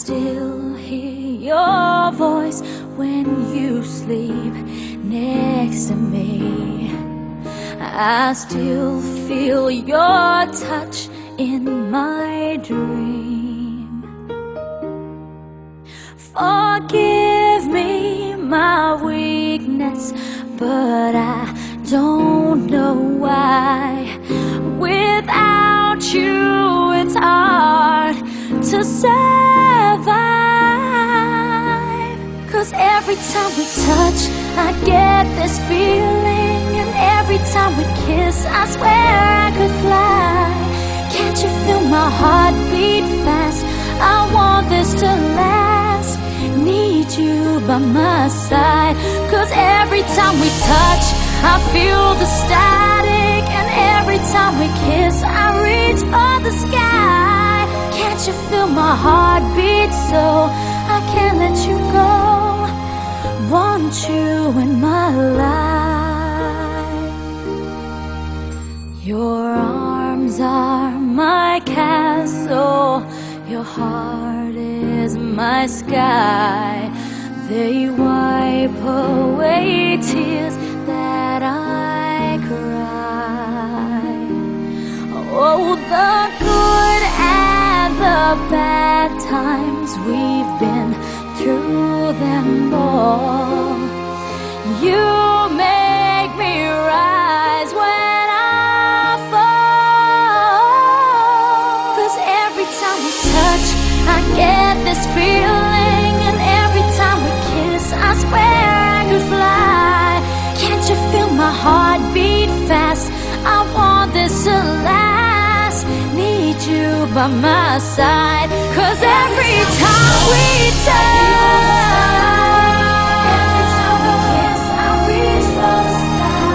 still hear your voice when you sleep next to me. I still feel your touch in my dream. Forgive me my weakness, but I don't know why. Without you, it's hard to survive. 'Cause every time we touch, I get this feeling, and every time we kiss, I swear I could fly. Can't you feel my heart beat fast? I want this to last. Need you by my side. 'Cause every time we touch, I feel the static, and every time we kiss, I reach for the sky. Can't you feel my heart beat so I can't let you go? Want you in my life. Your arms are my castle, your heart is my sky. They wipe away tears that I cry. Oh, the good and the bad times, we've been through them all. You make me rise when I fall. 'Cause every time we touch, I get this feeling, and every time we kiss, I swear I could fly. Can't you feel my heart beat fast? I want this to last. Need you by my side. 'Cause every time we touch, every time we kiss, I reach for the sky.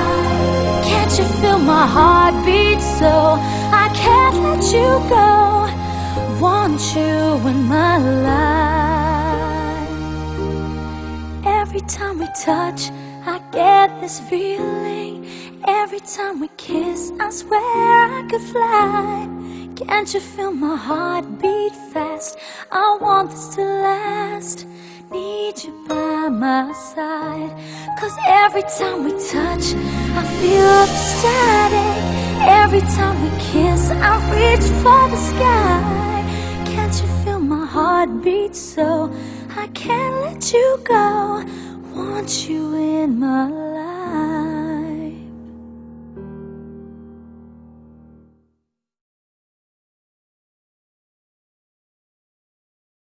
Can't you feel my heart beat so I can't let you go? Want you in my life. Every time we touch, I get this feeling. Every time we kiss, I swear I could fly. Can't you feel my heart beat fast? I want this to last. Need you by my side. 'Cause every time we touch, I feel the static. Every time we kiss, I reach for the sky. Can't you feel my heart beat so I can't let you go? Want you in my life.